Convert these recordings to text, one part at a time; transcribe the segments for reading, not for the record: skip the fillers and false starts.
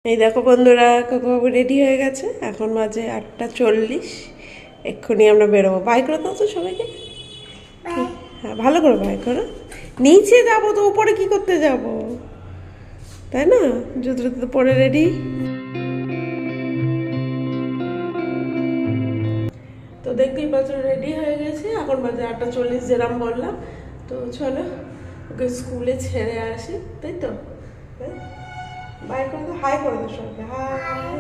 এই দেখো বন্ধুরা, কাকুবাবু রেডি হয়ে গেছে। এখন বাজে 8:40। এক্ষুনি আমরা বেরোবো। বাই করে দাও তো সবাইকে। হ্যাঁ, ভালো করে বাই করো। নিচে যাবো তো, উপরে কি করতে যাব, তাই না? জুতো তো পরে রেডি। তো দেখতেই পাচ্ছ রেডি হয়ে গেছি। এখন বাজে 8:40 যেরকম বললাম। তো চলো ওকে স্কুলে ছেড়ে আসি, তাই তো? বাই করে দাও, হাই করে দাও সবাইকে, হাই।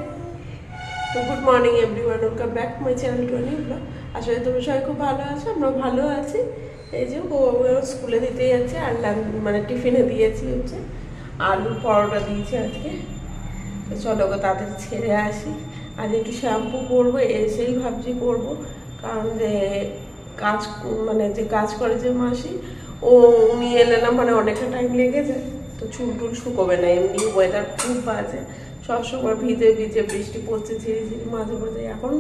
তো good morning everyone, welcome back to my channel Tony blog. আসলে তোমরা সবাই খুব ভালো আছো, আমরা ভালো আছি। এই যে ও স্কুলে দিতে যাচ্ছে, আর মানে টিফিনে দিয়েছি হচ্ছে আলুর পরোটা দিয়েছি আজকে। তো চলো ওকে তাদের ছেড়ে আসি। আজ একটু শ্যাম্পু করবো, এসেই ভাবছি করবো, কারণ যে কাজ মানে যে কাজ করে যে মাসি, ও উনি এলে না মানে অনেকটা টাইম লেগে যায়। তো চুল টুল শুকোবে না, এমনি ওয়েদার খুব বাজে, সবসময় ভিজে ভিজে, বৃষ্টি পড়ছে ঝিরিঝিরি মাঝে মাঝে। এখন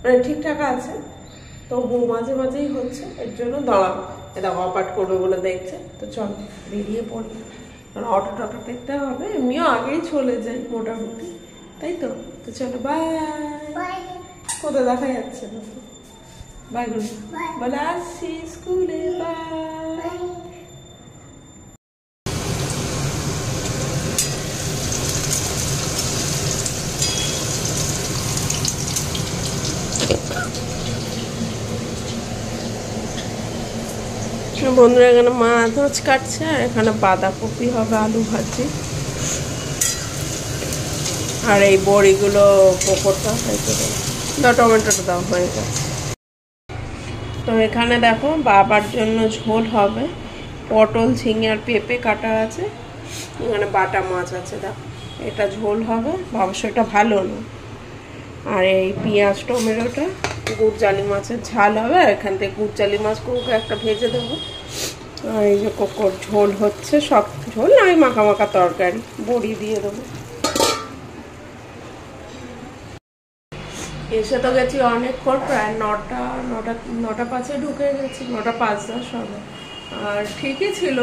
মানে ঠিকঠাক আছে, তবু মাঝে মাঝেই হচ্ছে। এর জন্য দাঁড়াবো, এটা অপাট করবে বলে দেখছে। তো চল বেরিয়ে পড়ি, কারণ অটো টটো পেতে হবে, এমনিও আগেই চলে যাই মোটামুটি, তাই তো? তো চলো বাই। কোথাও দেখা যাচ্ছে না, বাই বলে আসছি স্কুলে, বাই। বন্ধুরা এখানে মাছ কাটছে, আর এখানে বাঁধাকপি হবে আলু ভাজি, আর এই বড়িগুলো পোকরটা হয়েছে, টমেটোটা দাও হয়ে গেছে। তো এখানে দেখো বাবার জন্য ঝোল হবে, পটল ঝিঙে আর পেঁপে কাটা আছে, এখানে বাটা মাছ আছে, দেখো এটা ঝোল হবে। অবশ্য এটা ভালো না। আর এই পেঁয়াজ টমেটোটা গুড়জালি মাছের ঝাল হবে, আর এখান থেকে গুড়জালি মাছ কুকুরকে একটা ভেজে দেবো। আর এই যে কোকর ঝোল হচ্ছে, সব ঝোল নয়, মাখা মাখা তরকারি, বড়ি দিয়ে দেবো। এসে তো গেছি অনেকক্ষণ, প্রায় 9টা 5-এ ঢুকে গেছি, 9টা 5-10 হবে। আর ঠিকই ছিল,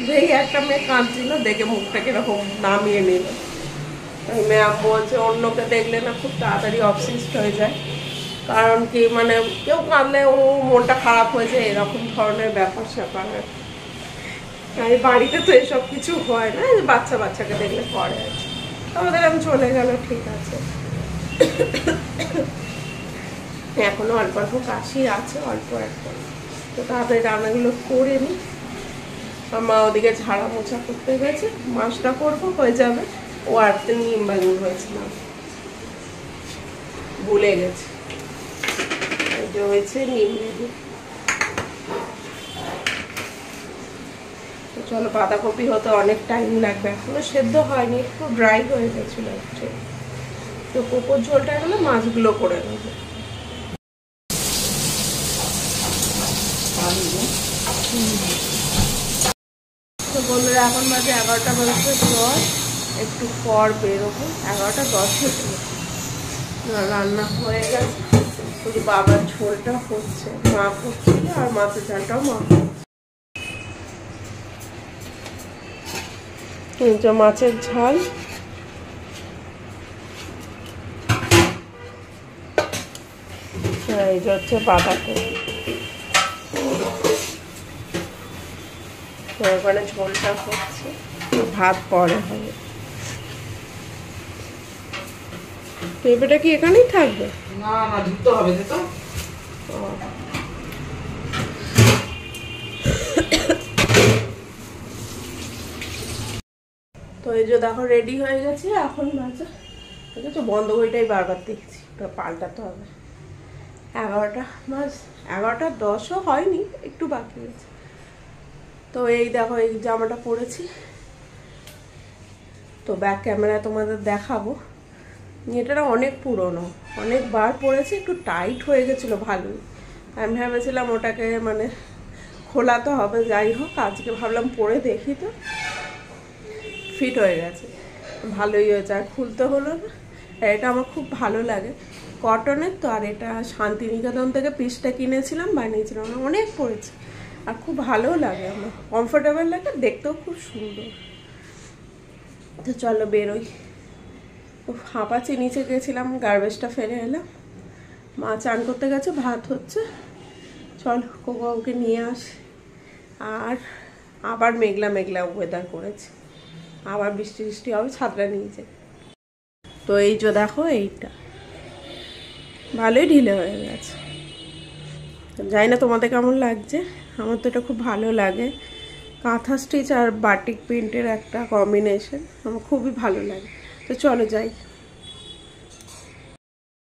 দেখি একটা মেয়ে কাঁদছিল, দেখে মুখটা কিরকম নামিয়ে নিল। ওই ম্যাম বলছে অন্যকে দেখলে না খুব তাড়াতাড়ি অবসেসড হয়ে যায়, কারণ কি মানে কেউ কাঁদলে ও মনটা খারাপ হয়ে যায়, এরকম ধরনের ব্যাপার স্যাপার। আর বাড়িতে তো এসব কিছু হয় না, বাচ্চাকে দেখলে পরে আর কি। আমাদের আমি চলে গেল, ঠিক আছে। এখনো অল্প অল্প কাশি আছে, অল্প একটা। তো তাড়াতাড়ি রান্নাগুলো করে নিই। মা ওদিকে ঝাড়া মোছা করতে গেছে, মাছটা করবো, হয়ে যাবে। ও আর নিম বেগুন হয়েছিল, ভুলে গেছে, যে হয়েছে নিম বেগুন। চলো, বাঁধাকপি হতে অনেক টাইম লাগবে, এখনো সেদ্ধ হয়নি, একটু ড্রাই হয়ে গেছিল একটু। তো কোকোর ঝোলটা হলে মাছগুলো করে নেবো। তো বন্ধুরা এখন বাজে 11টা বাজতে 10, একটু পর বেরোবো, 11টা 10 হতে রান্না হয়ে গেছে, শুধু বাবার ঝোলটা হচ্ছে, মা করছিল, আর মাছের ঝালটাও মা করছে। মাছের ঝাল, এই যে হচ্ছে বাঁধাকপি, ওখানে ঝোলটা হচ্ছে, ভাত পরে হবে। পেঁপেটা কি এখানেই থাকবে? না না, ধুতে হবে তো। তো এই যে দেখো রেডি হয়ে গেছে, এখন বাজে, ঠিক আছে, বন্ধ বইটাই বারবার দেখছি, পাল্টাতে হবে। 11টা বাজ, 11টা 10ও হয়নি, একটু বাকি আছে। তো এই দেখো এই জামাটা পরেছি, তো ব্যাক ক্যামেরায় তোমাদের দেখাবো। এটা অনেক পুরনো, অনেকবার পরেছি, একটু টাইট হয়ে গেছিলো ভালোই। আমি ভেবেছিলাম ওটাকে মানে খোলাতে হবে, যাই হোক আজকে ভাবলাম পরে দেখি, তো ফিট হয়ে গেছে, ভালোই হয়েছে, আর খুলতে হলো না। এটা আমার খুব ভালো লাগে, কটনের তো। আর এটা শান্তিনিকেতন থেকে পিসটা কিনেছিলাম, বানিয়েছিলাম, অনেক পরেছি, আর খুব ভালোও লাগে, আমার কমফোর্টেবল লাগে, দেখতেও খুব সুন্দর। তো চলো বেরোই। হাঁপাচ্ছি, নিচে গেছিলাম, গার্বেজটা ফেলে এলাম। মা চান করতে গেছে, ভাত হচ্ছে। চল কোকাকে নিয়ে আসি। আর আবার মেঘলা মেঘলা ওয়েদার করেছে, আবার বৃষ্টি বৃষ্টি হবে, ছাদটা নিয়েছে। তো এই যে দেখো, এইটা ভালোই ঢিলে হয়ে গেছে। জানি না তোমাদের কেমন লাগছে, আমার তো এটা খুব ভালো লাগে। কাঁথা স্টিচ আর বাটিক প্রিন্টের একটা কম্বিনেশন, আমার খুবই ভালো লাগে। তো চলো যাই।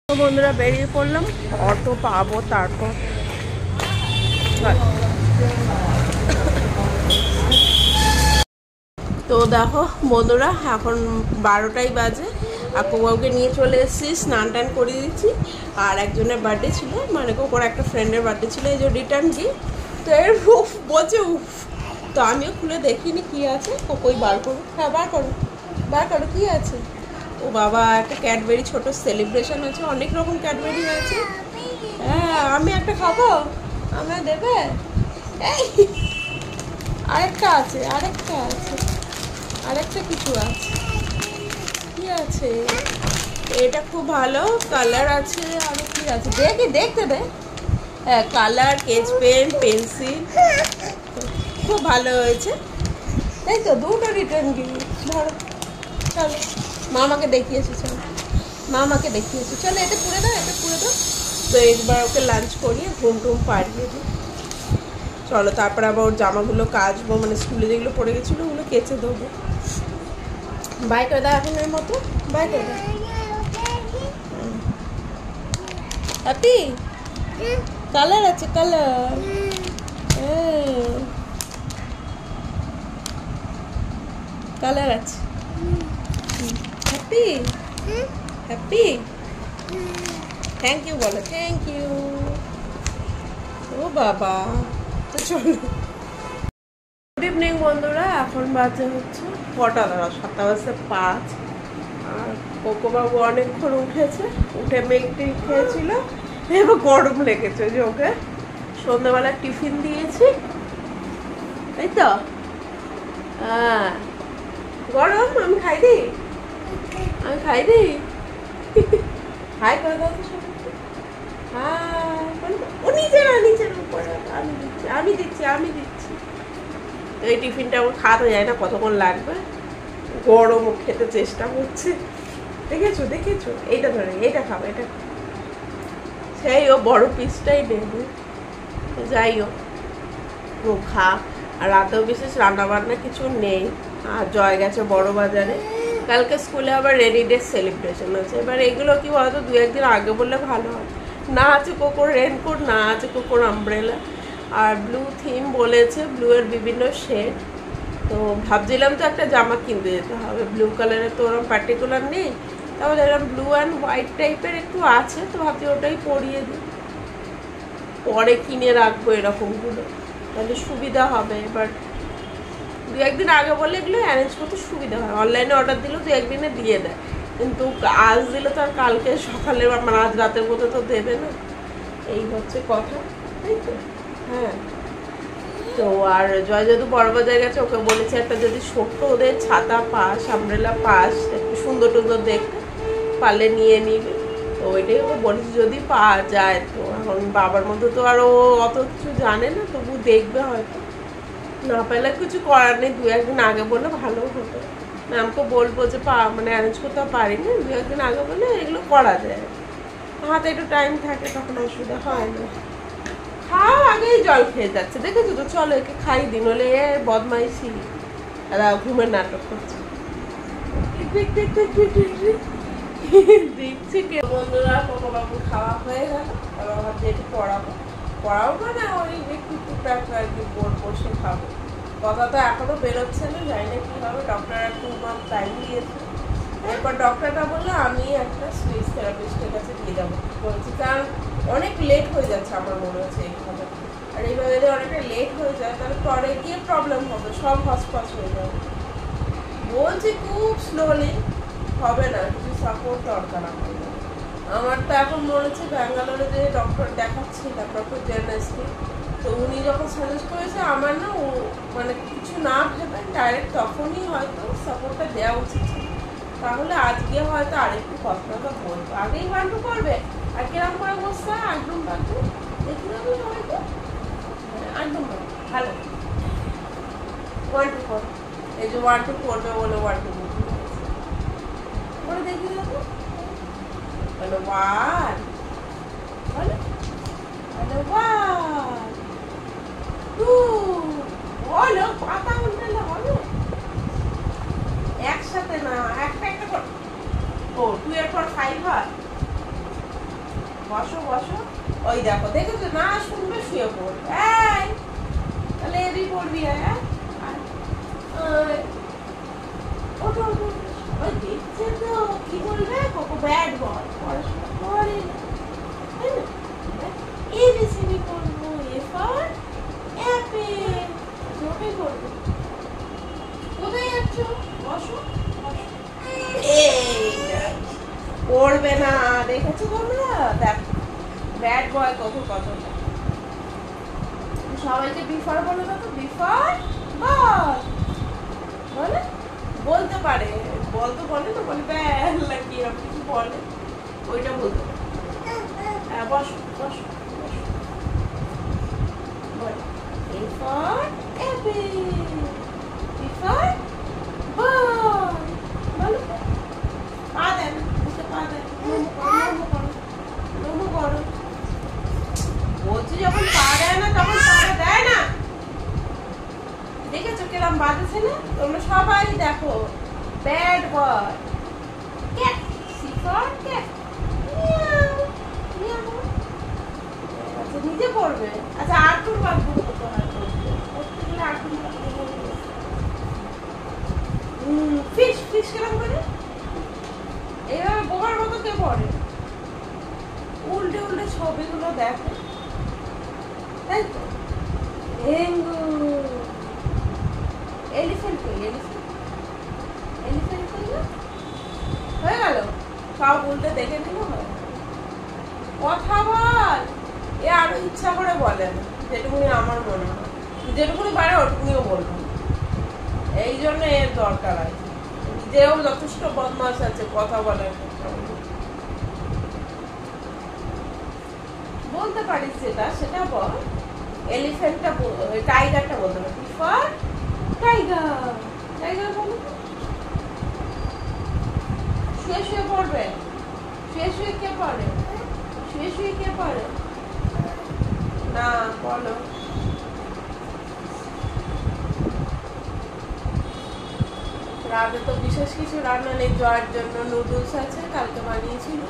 তো বন্ধুরা বেরিয়ে পড়লাম, অটো পাবো তারপর। তো দেখো বন্ধুরা, এখন 12টাই বাজে। আর কোকাকে নিয়ে চলে এসেছি, স্নান টান করিয়ে দিচ্ছি। আর একজনের বার্থডে ছিল, মানে কোকার একটা ফ্রেন্ডের বার্থডে ছিল, এই যে রিটার্ন গিফট। তো এর উফ বলছে উফ। তো আমিও খুলে দেখিনি কি আছে। কোকোই বার করো, হ্যাঁ বার করো, বার করো কি আছে। ও বাবা, একটা ক্যাডবেরি ছোট সেলিব্রেশন আছে, অনেক রকম ক্যাডবেরি আছে। হ্যাঁ আমি একটা খাবো, আমায় দেবে? এই আরেকটা আছে, আরেকটা আছে, আরেকটা কিছু আছে, কি আছে? এটা খুব ভালো কালার আছে। আর কি আছে দেখি, দেখতে দে। হ্যাঁ কালার, স্কেচ পেন, পেন্সিল, খুব ভালো হয়েছে। তাই তো, দুটো রিটার্ন গিফট। ধরো চলো, মা আমাকে দেখিয়েছে, চলো মা আমাকে দেখিয়েছে, চলো এটা পুড়ে দাও, এটা পুড়ে দাও। তো একবার ওকে লাঞ্চ করিয়ে ঘুম টুম পাড়িয়ে দিই। চলো তারপর আবার ওর জামাগুলো কাচবো, মানে স্কুলে যেগুলো পড়ে গেছিলো ওগুলো কেচে দেবো। বাই করে দাও এখনের মতো, বাই করে দাও। হ্যাপি কালার আছে, কালার কালার আছে। হ্যাপি হ্যাপি, থ্যাংক ইউ বলো, থ্যাংক ইউ। ও বাবা, তো চলো। গুড ইভিনিং বন্ধুরা, এখন বাজে হচ্ছে কটা, দাঁড়াও 7:05। আর কোকোবাবু অনেকক্ষণ উঠেছে, উঠে মেঘটি খেয়েছিল, এবার গরম লেগেছে। যে ওকে সন্ধ্যাবেলা টিফিন দিয়েছি, তাই তো? হ্যাঁ গরম, আমি খাই দিই, আমি খাই দিই। হাই করে দাও তো সবাইকে। হ্যাঁ ও নিচে না, নিচে না, উপরে। আমি দিচ্ছি, আমি দিচ্ছি, আমি দিচ্ছি। তো এই টিফিনটা আমার খাওয়া যায় না, কতক্ষণ লাগবে, গরম খেতে চেষ্টা করছে। দেখেছো দেখেছো, এইটা ধরে, এইটা খাবো, এটা সেই ও বড় পিসটাই নেবে। যাই হোক, ও খা। আর রাতেও বিশেষ রান্নাবান্না কিছু নেই। আর জয় গেছে বড় বাজারে, কালকে স্কুলে আবার রেডি ডে সেলিব্রেশন আছে। এবার এগুলো কি বলতো, 2-1 দিন আগে বললে ভালো হয়। না আছে কোকোর রেনকোট, না আছে কোকোর আমব্রেলা। আর ব্লু থিম বলেছে, ব্লু এর বিভিন্ন শেড। তো ভাবছিলাম তো একটা জামা কিনতে যেতে হবে, ব্লু কালারের তো ওরকম পার্টিকুলার নেই। তাহলে এরকম ব্লু অ্যান্ড হোয়াইট টাইপের একটু আছে, তো ভাবছি ওটাই পরিয়ে দিই, পরে কিনে রাখবো এরকমগুলো, তাহলে সুবিধা হবে। এবার 2-1 দিন আগে বলে এগুলো অ্যারেঞ্জ করতে সুবিধা হয়। অনলাইনে অর্ডার দিলেও 2-1 দিনে দিয়ে দেয়, কিন্তু আজ দিলে তো আর কালকে সকালে বা আজ রাতের মধ্যে তো দেবে না। এই হচ্ছে কথা, তাই তো? হ্যাঁ। তো আর জয় যেহেতু বড়বাজার গেছে, ওকে বলেছে একটা যদি ছোট্ট ওদের ছাতা পাস, আমব্রেলা পাস, একটু সুন্দর টুন্দর দেখতে পারলে নিয়ে নিবে। তো ওইটাই ওকে বলেছি যদি পাওয়া যায়। তো এখন বাবার মধ্যে তো আর ও অত কিছু জানে না, তবু দেখবে হয়তো, না পেলে কিছু করার নেই। 2-1 দিন আগে বললে ভালো হতো। ম্যামকে বলবো যে মানে অ্যারেঞ্জ করতে পারিনি, 2-1 দিন আগে বলে এগুলো করা যায়, হাতে একটু টাইম থাকে, তখন অসুবিধা হয় না। খাওয়া আগেই জল খেয়ে যাচ্ছে, দেখেছো তো? চলো একে খাই দিন, হলে এ বদমাইশি, ঘুমের নাটক করছে। দেখছি কে বন্ধুরা, কোকোবাবু খাওয়া হয়ে গেল। এবার ভাবছি একটু পড়াবো, মানে ওই একটু টুকটাক আর কি বসে খাবো। কথা তো এখনো বেরোচ্ছে না, জানি না কি হবে। ডক্টর 2 মান্থ টাইম দিয়েছে। এরপর ডক্টরটা বললো আমি একটা স্পিচ থেরাপিস্টের কাছে দিয়ে যাবো বলছি, কারণ অনেক লেট হয়ে যাচ্ছে আমার মনে হচ্ছে এইভাবে। আর এইভাবে যদি অনেকটা লেট হয়ে যায় তাহলে পরে গিয়ে প্রবলেম হবে, সব হসপস হয়ে যাবে। বলছি খুব স্লোলি হবে না, কিছু সাপোর্ট দরকার আমার। তো এখন মনে হচ্ছে ব্যাঙ্গালোরে যে ডক্টর দেখাচ্ছিলাম, ডক্টর জেনাসকে, তো উনি যখন সাজেস্ট করেছে আমার না, ও মানে কিছু না ভেবে ডাইরেক্ট তখনই হয়তো সাপোর্টটা দেওয়া উচিত ছিল। তাহলে আজকে হয়তো আরেকটু কথা বলবো। আগেই বান্টু করবে আর কিরম করে বসতে হয় একদম বান্টু দেখি দেবো সবাইকে একদম ভালো ওয়ান টু কর। এই যে ওয়ান টু করবে বলে ওয়ান টু করে দেখি দেবো বলো ওয়ান বলো বলো ওয়ান টু বলো পাতা উল্টালে হবে একসাথে না একটা একটা কর। ও 2 এর পর 5 হয় বসো বসো ওই দেখো দেখেছো না শুনবে শুয়ে পড়বে এই তাহলে এরই পড়বি ওঠো ওঠো ওই দেখছে তো কি বলবে কোকো ব্যাড বয় পড়াশোনা করে এবিসিডি করবো এ ফর অ্যাপেল ওটাই করবো কোথায় যাচ্ছ বসো পড়বে না দেখেছো তোমরা দেখ ব্যাড বয় কখন কথাটা সবাইকে বিফর বলে দাও তো বিফর বল বলে বলতে পারে বলতে বলে তো বলে ব্যালা কি এরকম কিছু বলে ওইটা বলতে পারে হ্যাঁ বসো বসো বল বিফর অ্যাপেল বিফর বল বলো পা দেন পা দেন নমো করো বলছি যখন পা দেয় না তখন পাটা দেয় না দেখেছো কিরম বাজেছে না তোমরা সবাই দেখো ব্যাড বয় ক্যাট সিফর ক্যাট আচ্ছা নিজে পড়বে আচ্ছা আর্টুর বাগবো করতে হয় করতে গেলে আর্টুর ফিশ ফিশ কিরম করে এইভাবে বোকার মতো কে পড়ে উল্টে উল্টে ছবিগুলো দেখে তাই তো ডেঙ্গু এলিফ্যান্ট কই এলিফ্যান্ট কই না হয়ে গেল সব উল্টে দেখে নিল কথা বল এ আরো ইচ্ছা করে বলেন যেটুকুনি আমার মনে হয় যেটুকুনি পারে ওটুকুনিও বলবো এই জন্য এর দরকার আছে নিজেও যথেষ্ট বদমাশ আছে কথা বলার বলতে পারিস সেটা বল এলিফ্যান্টটা টাইগারটা বলতে পারি ফর টাইগার টাইগার বলো শুয়ে শুয়ে পড়বে শুয়ে শুয়ে কে পড়ে শুয়ে শুয়ে কে পড়ে না বলো রাতে তো বিশেষ কিছু রান্না নেই জয়ের জন্য নুডলস আছে কালকে বানিয়েছিল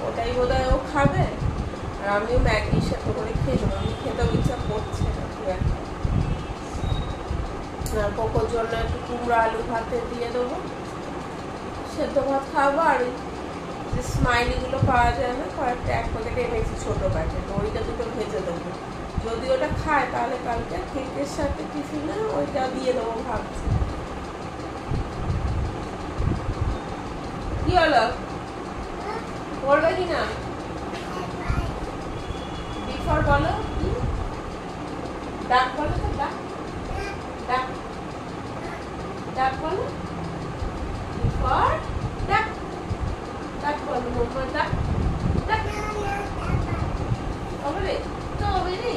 ওটাই বোধহয় ও খাবে আর আমিও ম্যাগি সাথে করে খেয়ে দেবো আমি খেতেও ইচ্ছা করছে না খুব একটা আর কোকোর জন্য একটু কুমড়ো আলু ভাতে দিয়ে দেবো সেদ্ধ ভাত খাবো আর যে স্মাইলিগুলো পাওয়া যায় না কয়েকটা এক প্যাকেটে এনেছি ছোটো প্যাকেট ওইটা দুটো ভেজে দেবো যদি ওটা খায় তাহলে কালকে কেকের সাথে টিফিনে ওইটা দিয়ে দেবো ভাবছি কি হলো পড়বে কি না বিফর বলো ডাক বলো তো ডাক ডাক ডাক বলো বিফর ডাক ডাক বলো মোমা ডাক ডাক হবে তো হবে রে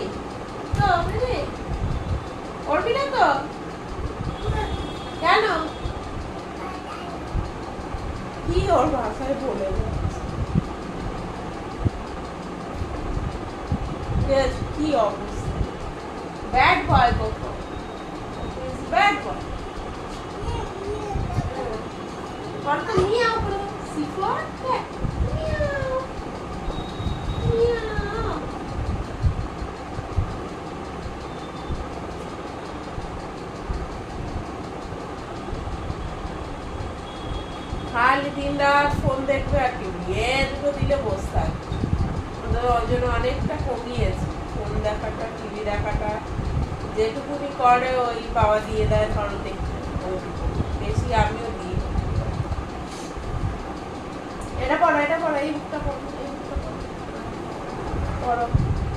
তো হবে রে পড়বি না তো কেন কি ওর ভাষায় বলে কি অবস্থা bad boy cocoa bad boy তো মিয়াও বলো সিফর ক্যাট মিয়াও মিয়াও খালি দিন রাত ফোন দেখবে আর টিভি এ দুটো দিলে বসে থাকবে ওই জন্য অনেকটা কমিয়েছে ফোন দেখাটা টিভি দেখাটা যেটুকুনি করে ওই বাবা দিয়ে দেয় ধরো দেখতে বেশি আমিও দিই এটা পড়ো এই বুকটা পড়ো পড়ো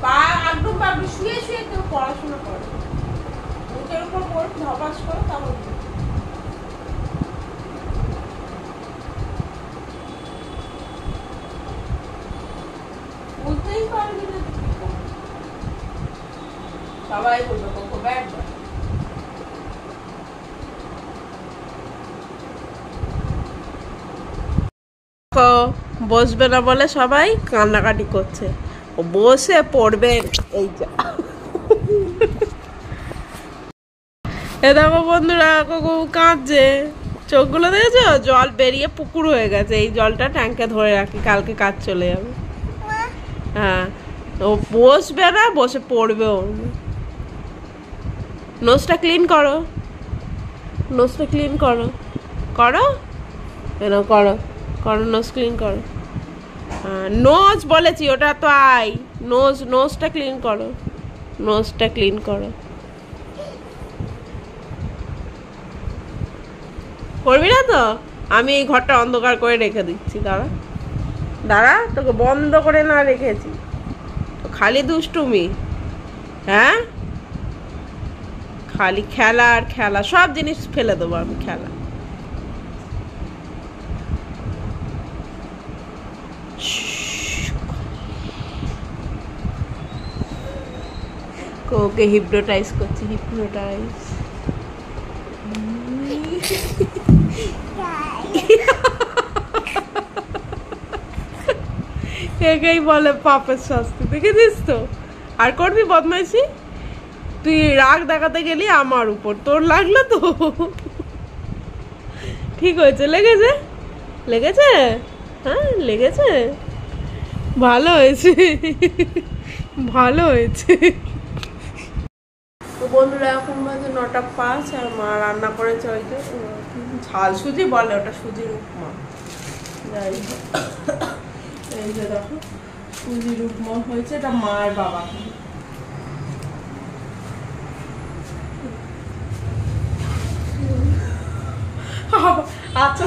পা একদম পারবে শুয়ে শুয়ে কেউ পড়াশোনা করো বুকের উপর পড় ধপাস করো তাহলে সবাই বলবে কোকো ব্যাড বয়। বসবে না বলে সবাই কান্নাকাটি করছে, ও বসে পড়বেন। এই যা এ দেখো বন্ধুরা, কোকো কাঁদছে, চোখগুলো দেখেছো, জল বেরিয়ে পুকুর হয়ে গেছে। এই জলটা ট্যাঙ্কে ধরে রাখি, কালকে কাজ চলে যাবে। হ্যাঁ, ও বসবে না, বসে পড়বে। ও নোজটা ক্লিন করো, নোজটা ক্লিন করো, করো কেন, করো করো, নোজ ক্লিন করো। হ্যাঁ, নোজ বলেছি, ওটা তো আই নোজ, নোজটা ক্লিন করো, নোজটা ক্লিন করো। করবি না তো? আমি এই ঘরটা অন্ধকার করে রেখে দিচ্ছি, দাঁড়া দাঁড়া, তোকে বন্ধ করে না রেখেছি তো খালি দুষ্টুমি। হ্যাঁ, খালি খেলা আর খেলা, সব জিনিস ফেলে দেবো আমি, খেলা। ওকে হিপনোটাইজ করছি, হিপনোটাইজ। একেই বলে পাপের শাস্তি, দেখেছিস তো? আর করবি বদমাইশি? তুই রাগ দেখাতে গেলি আমার উপর, তোর লাগলো তো? ঠিক হয়েছে, লেগেছে, লেগেছে, হ্যাঁ লেগেছে, ভালো হয়েছে, ভালো হয়েছে। তো বন্ধুরা, এখন বাজে 9:05, আর মা রান্না করেছে ওই যে ঝাল সুজি বলে, ওটা সুজির উপমা। যাই হোক, এই যে দেখো সুজির উপমা হয়েছে, এটা মার বাবা। আচ্ছা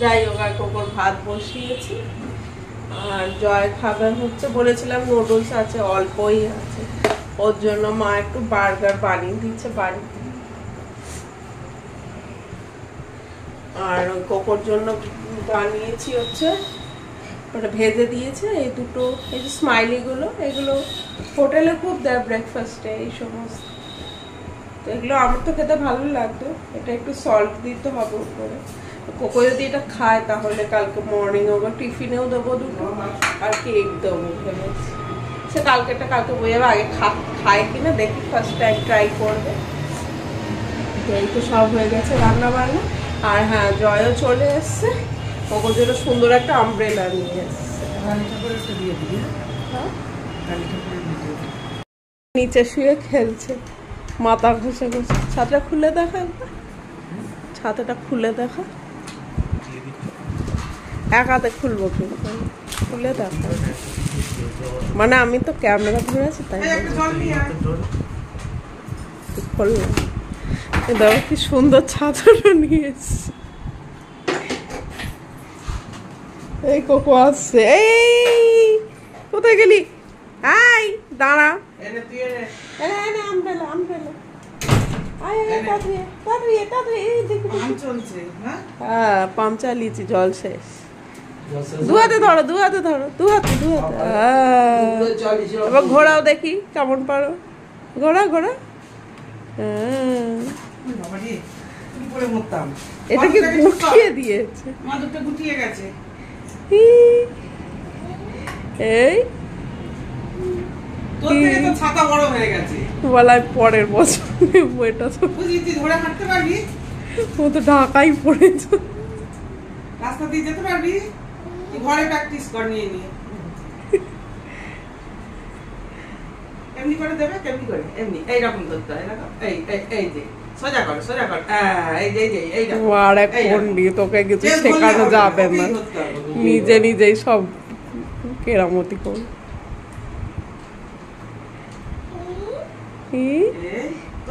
যাই হোক, আর কোকোর ভাত বসিয়েছি, আর জয় খাবে হচ্ছে, বলেছিলাম নুডলস আছে, অল্পই আছে, ওর জন্য মা একটু বার্গার বানিয়ে দিচ্ছে বাড়িতে। আর কোকোর জন্য বানিয়েছি হচ্ছে, ওটা ভেজে দিয়েছে, এই দুটো, এই যে স্মাইলিগুলো, এগুলো হোটেলে খুব দেয় ব্রেকফাস্টে এই সমস্ত। তো এগুলো আমার তো খেতে ভালো লাগতো, এটা একটু সল্ট দিতে হবে উপরে। কোকো যদি এটা খায় তাহলে কালকে মর্নিং ওকে টিফিনেও দেবো দুটো, আর কেক দেবো ভেবেছি। সে কালকেটা কালকে বয়ে যাবে, আগে খায় কিনা দেখি, ফার্স্ট টাইম ট্রাই করবে। এই তো সব হয়ে গেছে রান্না বান্না। আর হ্যাঁ, জয়ও চলে এসছে, কোকোর জন্য সুন্দর একটা আমব্রেলা নিয়ে এসছে। নিচে শুয়ে খেলছে, মাথা ঘষে ঘষে। ছাতাটা খুলে দেখা একবার, ছাতাটা খুলে দেখা, এক হাতে খুলবো কিন্তু, খুলে দেখা, মানে আমি তো ক্যামেরা ধরেছি তাই খুললাম। দেখো কি সুন্দর ছাতাটা নিয়ে এসছে। এই কোকো আসছে, এই কোথায় গেলি? আই দাঁড়া, আমব্রেলা, আমব্রেলা, হ্যাঁ পাম্প চালিয়েছি, জল শেষ। দু হাতে ধরো, দু হাতে ধরো, দু হাতে, দু হাতে। এবার ঘোরাও দেখি কেমন পারো, ঘোরা ঘোরা। এটাকে গুটিয়ে দিয়েছে, এই ছাতা বড় হয়ে গেছে, বলাই পরের বছর নেবো এটা। তো ধরে হাঁটতে পারবি, ও তো ঢাকাই পড়েছে, রাস্তা দিয়ে যেতে পারবি, ঘরে প্র্যাকটিস কর নিয়ে নিয়ে। এমনি করে দেবে, কেমনি করে, এমনি এইরকম করতে হয়, এই এই যে সোজা কর, সোজা কর, এই যে এই যে এইরকম। আর এক পণ্ডিত, তোকে কিছু শেখানো যাবে না, নিজে নিজেই সব কেরামতি কর।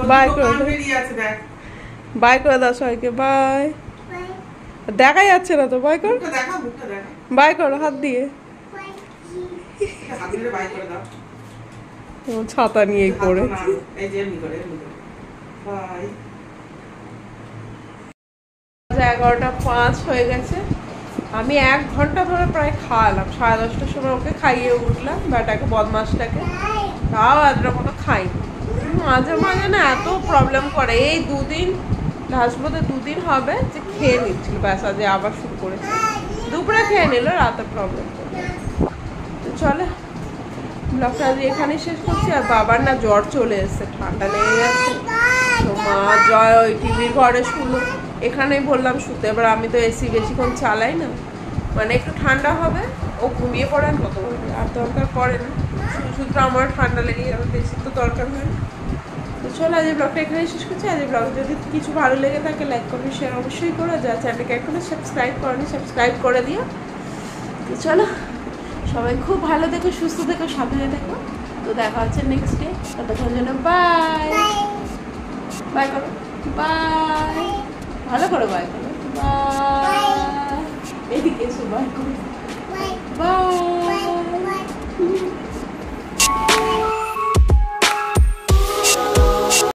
বাই করে দাও, বাই করে দাও সবাইকে, বাই। দেখা যাচ্ছে না তো, বাই কর, বাই করো হাত দিয়ে। ছাতা নিয়েই পড়েছি। 11:05 হয়ে গেছে, আমি 1 ঘন্টা ধরে প্রায় খাওয়ালাম, 10:30টার সময় ওকে খাইয়ে উঠলাম বেটাকে, বদমাসটাকে, তাও এতটা মতো খাইনি। মাঝে মাঝে না এত প্রবলেম করে, এই 2 দিন লাস্ট বোধহয় 2 দিন হবে যে খেয়ে নিচ্ছিল, ব্যাস আজ আবার শুরু করেছে। দুপুরে খেয়ে নিল, রাতে প্রবলেম করবে। তো চলে ব্লগটা আজ এখানেই শেষ করছি। আর বাবার না জ্বর চলে এসছে, ঠান্ডা লেগে গেছে। তো মা জয় ওই টিভির ঘরে শুলো, এখানেই বললাম শুতে। এবার আমি তো এসি বেশিক্ষণ চালাই না, মানে একটু ঠান্ডা হবে ও ঘুমিয়ে পড়ে, আমি কত আর দরকার পড়ে না। শুধু আমার ঠান্ডা লেগে যাবে, বেশি তো দরকার হয় না। তো চলো আজ ব্লগটা এখানেই শেষ করছি। আজ ব্লগ যদি কিছু ভালো লেগে থাকে লাইক কমেন্ট শেয়ার অবশ্যই করো, যা চ্যানেলকে এখনো সাবস্ক্রাইব করনি সাবস্ক্রাইব করে দিও। তো চলো সবাই খুব ভালো থেকো, সুস্থ থেকো, সাবধানে থেকো। তো দেখা হচ্ছে নেক্সট ডে, ততক্ষণ জন্য বাই বাই করো, বাই, ভালো করো, বাই করো, বাই, এদিকে এসো, বাই করো।